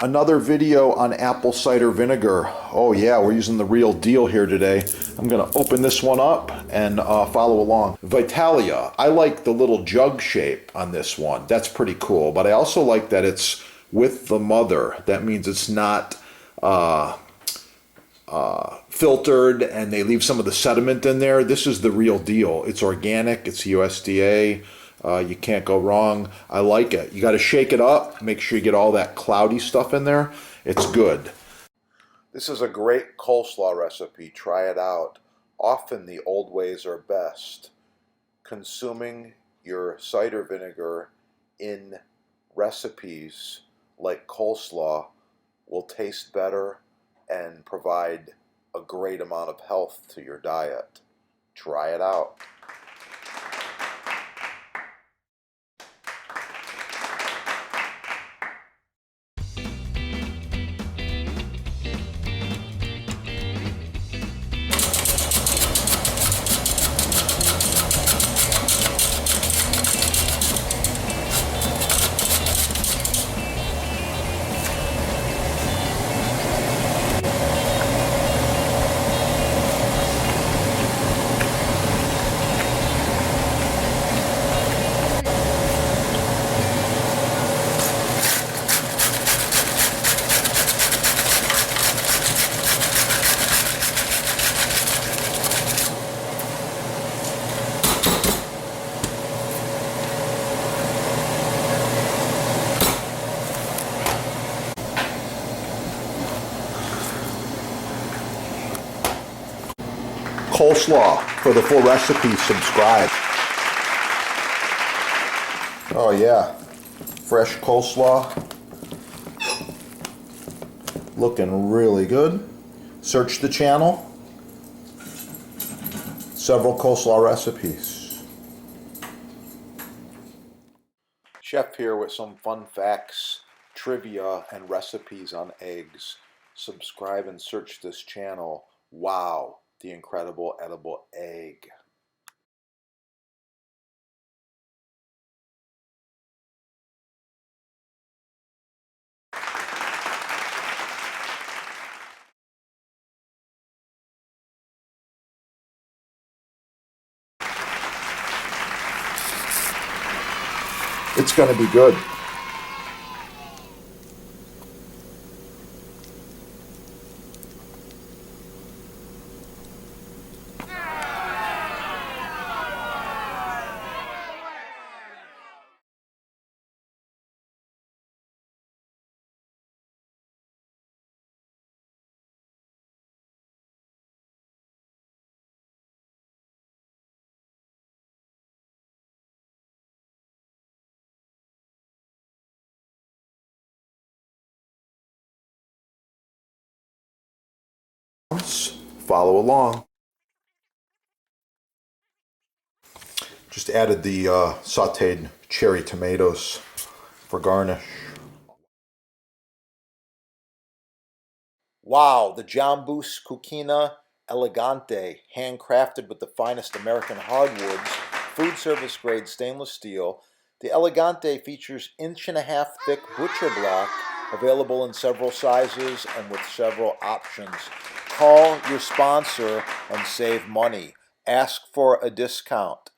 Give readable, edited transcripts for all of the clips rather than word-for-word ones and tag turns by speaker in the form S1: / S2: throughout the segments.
S1: Another video on apple cider vinegar. Oh yeah, we're using the real deal here today. I'm gonna open this one up and follow along. Vitalia, I like the little jug shape on this one. That's pretty cool, but I also like that it's with the mother. That means it's not filtered and they leave some of the sediment in there. This is the real deal. It's organic, it's USDA. You can't go wrong. I like it. You got to shake it up. Make sure you get all that cloudy stuff in there. It's good. This is a great coleslaw recipe. Try it out. Often the old ways are best. Consuming your cider vinegar in recipes like coleslaw will taste better and provide a great amount of health to your diet. Try it out. Coleslaw. For the full recipe, subscribe. Oh yeah, fresh coleslaw. Looking really good. Search the channel. Several coleslaw recipes. Chef here with some fun facts, trivia, and recipes on eggs. Subscribe and search this channel. Wow. The incredible edible egg. It's going to be good. Follow along. Just added the sauteed cherry tomatoes for garnish. Wow, the Jambus Cucina Elegante, handcrafted with the finest American hardwoods, food service grade stainless steel. The Elegante features 1.5-inch thick butcher block, available in several sizes and with several options. Call your sponsor and save money. Ask for a discount.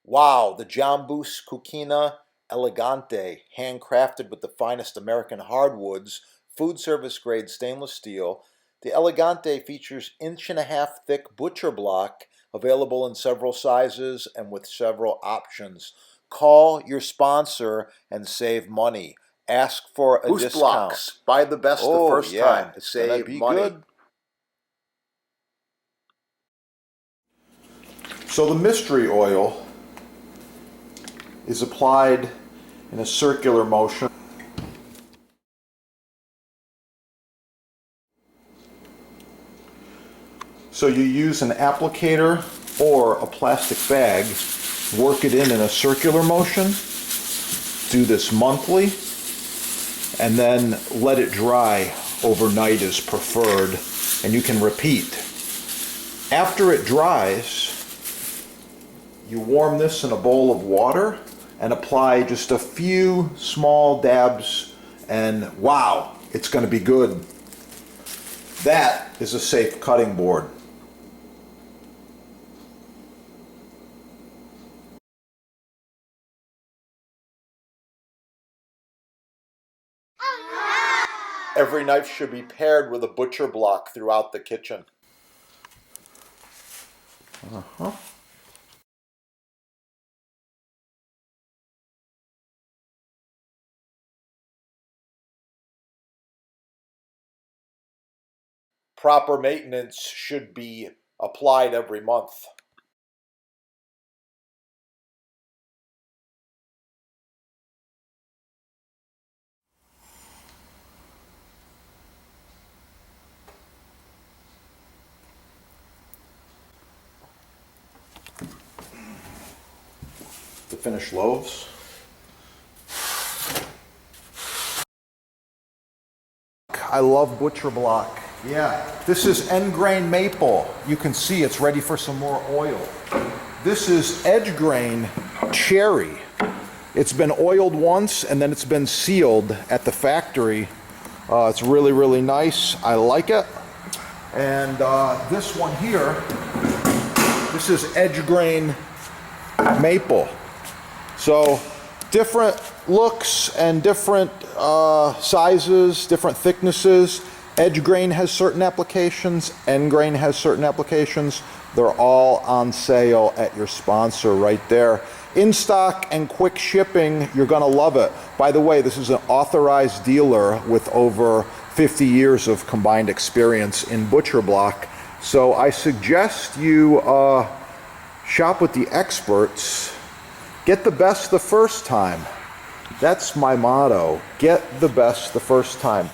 S1: Wow, the Jambus Cucina Elegante, handcrafted with the finest American hardwoods, food service grade stainless steel. The Elegante features 1.5 inch thick butcher block, available in several sizes and with several options. Call your sponsor and save money. Ask for a
S2: Boost
S1: discount.
S2: blocks. Buy the best the first time.
S1: It's gonna be good. So the mystery oil is applied in a circular motion. So you use an applicator or a plastic bag, work it in a circular motion, do this monthly, and then let it dry overnight is preferred, and you can repeat. After it dries, you warm this in a bowl of water and apply just a few small dabs, and wow, it's going to be good. That is a safe cutting board. Every knife should be paired with a butcher block throughout the kitchen. Proper maintenance should be applied every month. The finished loaves. I love butcher block. Yeah, this is end grain maple. You can see it's ready for some more oil. This is edge grain cherry. It's been oiled once and then it's been sealed at the factory. It's really, really nice. I like it. And this one here, this is edge grain maple. So different looks and different sizes, different thicknesses. Edge grain has certain applications, end grain has certain applications. They're all on sale at your sponsor right there. In stock and quick shipping, you're gonna love it. By the way, this is an authorized dealer with over 50 years of combined experience in butcher block. So I suggest you shop with the experts. Get the best the first time. That's my motto. Get the best the first time.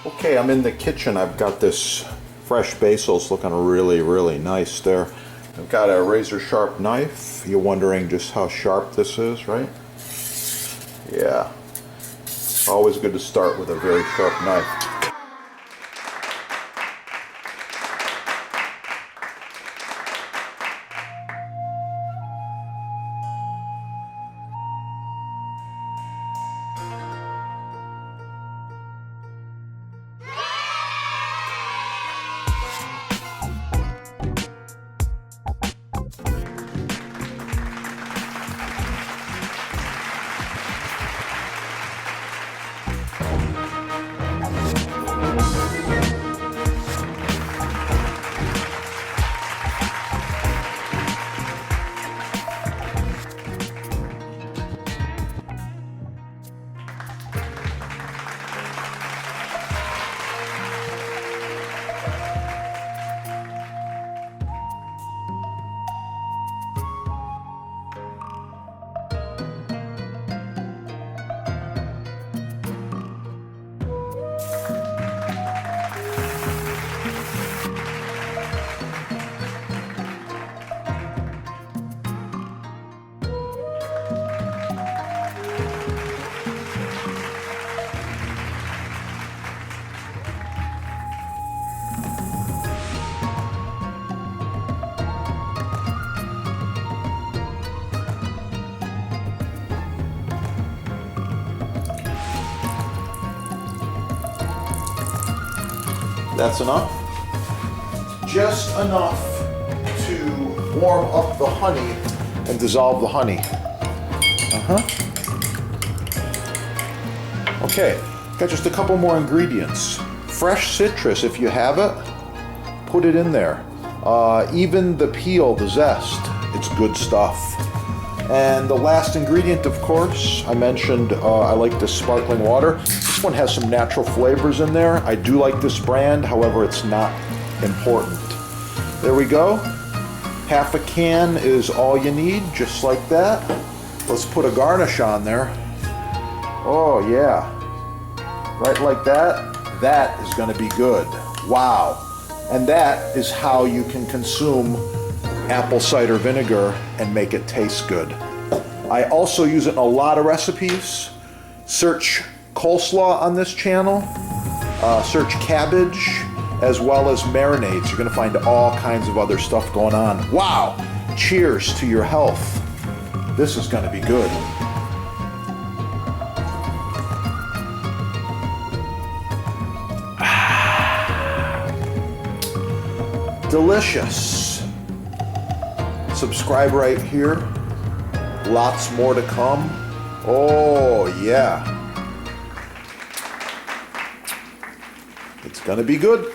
S1: Okay, I'm in the kitchen. I've got this fresh basil's looking really, really nice there. I've got a razor sharp knife. You're wondering just how sharp this is, right? Yeah. Always good to start with a very sharp knife. That's enough? Just enough to warm up the honey and dissolve the honey. Okay, got just a couple more ingredients. Fresh citrus, if you have it, put it in there. Even the peel, the zest, it's good stuff. And the last ingredient, of course, I mentioned I like this sparkling water. This one has some natural flavors in there. I do like this brand, however, it's not important. There we go. Half a can is all you need, just like that. Let's put a garnish on there. Oh yeah, right like that. That is going to be good. Wow. And that is how you can consume apple cider vinegar and make it taste good. I also use it in a lot of recipes. Search coleslaw on this channel. Search cabbage, as well as marinades. You're going to find all kinds of other stuff going on. Wow. Cheers to your health. This is going to be good. Delicious. Subscribe right here. Lots more to come. Oh yeah. It's gonna be good.